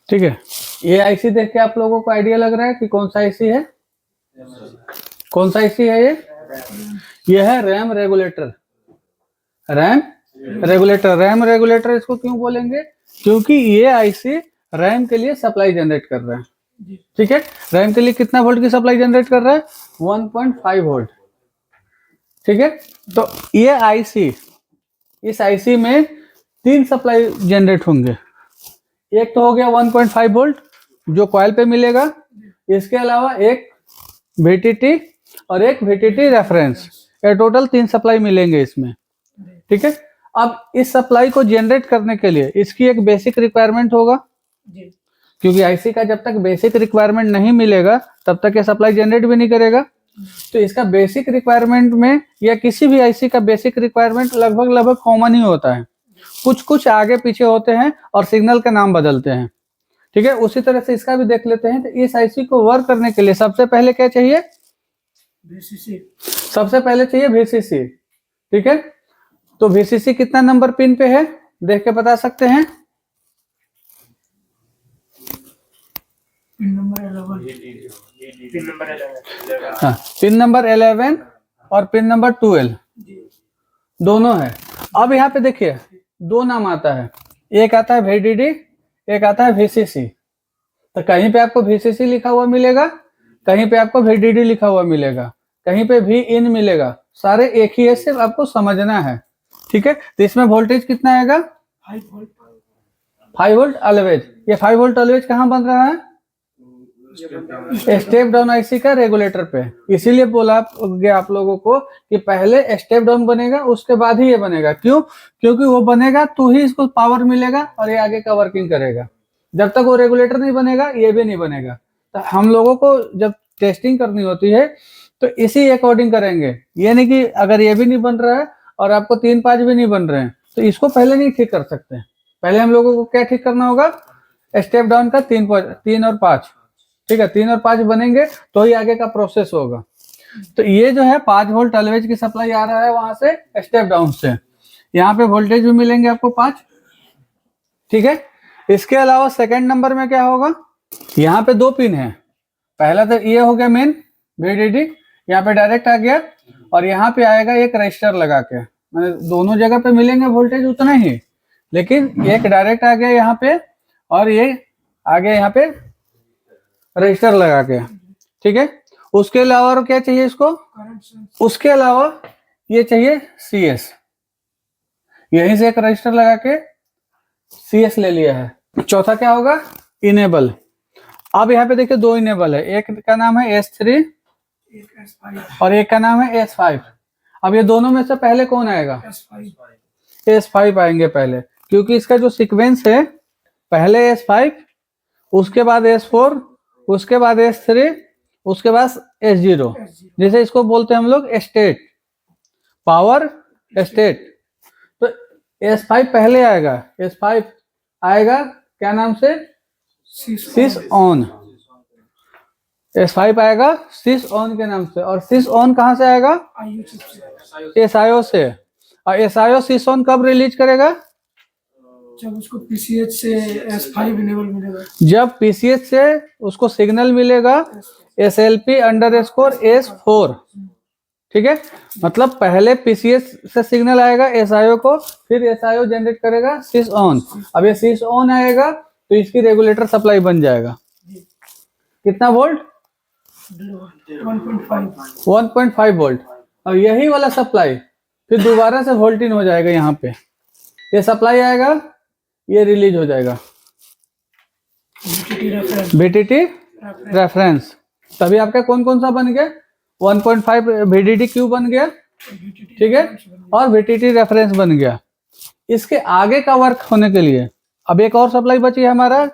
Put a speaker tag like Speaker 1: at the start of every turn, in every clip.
Speaker 1: ठीक है, ये आईसी देख के आप लोगों को आइडिया लग रहा है कि कौन सा आईसी है? कौन सा आईसी है ये है RAM regulator. RAM regulator, RAM regulator इसको क्यों बोलेंगे? क्योंकि ये आईसी रैम के लिए सप्लाई जनरेट कर रहा है। ठीक है, रैम के लिए कितना वोल्ट की सप्लाई जनरेट कर रहा है? 1.5 वोल्ट। ठीक है, तो ये आईसी, इस आईसी में 3 सप्लाई जनरेट होंगे। एक तो हो गया 1.5 वोल्ट जो कॉइल पे मिलेगा, इसके अलावा एक VTT और एक VTT रेफरेंस, ये टोटल 3 सप्लाई मिलेंगे इसमें। ठीक है, अब इस सप्लाई को जनरेट करने के लिए इसकी एक बेसिक रिक्वायरमेंट होगा, क्योंकि आईसी का जब तक बेसिक रिक्वायरमेंट नहीं मिलेगा तब तक ये सप्लाई जनरेट भी नहीं करेगा। तो इसका बेसिक रिक्वायरमेंट में, या किसी भी आईसी का बेसिक रिक्वायरमेंट लगभग कॉमन ही होता है, कुछ कुछ आगे पीछे होते हैं और सिग्नल का नाम बदलते हैं। ठीक है, उसी तरह से इसका भी देख लेते हैं। तो इस आईसी को वर्क करने के लिए सबसे पहले क्या चाहिए? VCC। सबसे पहले चाहिए VCC। ठीक है, तो VCC कितना नंबर पिन पे है देख के बता सकते हैं? पिन नंबर 11 और पिन नंबर 12 दोनों है। अब यहाँ पे देखिए 2 नाम आता है, एक आता है VDD, एक आता है VCC। तो कहीं पे आपको VCC लिखा हुआ मिलेगा, कहीं पे आपको VDD लिखा हुआ मिलेगा, कहीं पे Vin मिलेगा, सारे एक ही है, सिर्फ आपको समझना है। ठीक है, तो इसमें वोल्टेज कितना आएगा? 5 वोल्ट ऑलवेज। ये 5 वोल्ट ऑलवेज कहाँ बन रहा है? स्टेप डाउन आईसी का रेगुलेटर पे। इसीलिए बोला गया आप लोगों को कि पहले स्टेप डाउन बनेगा, उसके बाद ही ये बनेगा। क्यों? क्योंकि वो बनेगा तो ही इसको पावर मिलेगा और ये आगे का वर्किंग करेगा। जब तक वो रेगुलेटर नहीं बनेगा ये भी नहीं बनेगा। तो हम लोगों को जब टेस्टिंग करनी होती है तो इसी अकॉर्डिंग करेंगे। ये नहीं कि अगर ये भी नहीं बन रहा है और आपको 3-5 भी नहीं बन रहे हैं तो इसको पहले नहीं ठीक कर सकते। पहले हम लोगों को क्या ठीक करना होगा? स्टेप डाउन का 3 और 5। ठीक है, 3 और 5 बनेंगे तो ही आगे का प्रोसेस होगा। तो ये जो है 5 वोल्ट ऑलवेज की सप्लाई आ रहा है वहां से स्टेप डाउन से। यहाँ पे वोल्टेज भी मिलेंगे आपको 5। ठीक है, इसके अलावा सेकंड नंबर में क्या होगा? यहाँ पे 2 पिन है। पहला तो ये हो गया मेन VDD, यहाँ पे डायरेक्ट आ गया, और यहाँ पे आएगा एक रजिस्टर लगा के। मतलब दोनों जगह पे मिलेंगे वोल्टेज उतना ही, लेकिन एक डायरेक्ट आ गया यहाँ पे और ये आ गया यहाँ पे रजिस्टर लगा के। ठीक है, उसके अलावा और क्या चाहिए इसको? उसके अलावा ये चाहिए CS। यहीं से एक रजिस्टर लगा के CS ले लिया है। चौथा क्या होगा? इनेबल। अब यहाँ पे देखिए 2 इनेबल है, एक का नाम है S3 और एक का नाम है S5। अब ये दोनों में से पहले कौन आएगा? S5 आएंगे पहले, क्योंकि इसका जो सीक्वेंस है पहले S5, उसके बाद S4, उसके बाद S3, उसके बाद S0। जैसे इसको बोलते हैं हम लोग स्टेट, पावर स्टेट। तो S5 पहले आएगा। S5 आएगा क्या नाम से? Switch on. S5 आएगा स्विच ऑन के नाम से। और स्विच ऑन कहाँ से आएगा? SIO से। और SIO स्विच ऑन कब रिलीज करेगा?
Speaker 2: जब उसको PCH से S5 इनेबल मिलेगा।
Speaker 1: जब PCH से उसको सिग्नल मिलेगा SLP_S4। ठीक है, मतलब पहले PCH से सिग्नल आएगा SIO को, फिर SIO जनरेट करेगा स्विच ऑन। अब ये स्विच ऑन आएगा तो इसकी रेगुलेटर सप्लाई बन जाएगा। कितना वोल्ट? 1.5 वोल्ट। और यही वाला सप्लाई फिर दोबारा से वोल्ट इन हो जाएगा। यहाँ पे ये सप्लाई आएगा, ये रिलीज हो जाएगा VTT रेफरेंस। तभी आपका कौन कौन सा बन गया? 1.5 VDD क्यू बन गया। ठीक है, और VTT रेफरेंस बन गया। इसके आगे का वर्क होने के लिए अब एक और सप्लाई बची है हमारा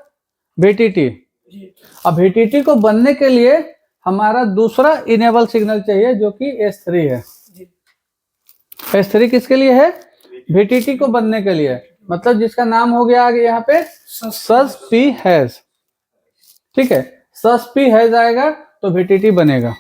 Speaker 1: VTT। अब VTT को बनने के लिए हमारा दूसरा इनेबल सिग्नल चाहिए जो कि S3 है। S3 किसके लिए है? VTT को बनने के लिए, मतलब जिसका नाम हो गया आगे यहाँ पे SUSP हैज। ठीक है, SUSP हैज आएगा तो VTT बनेगा।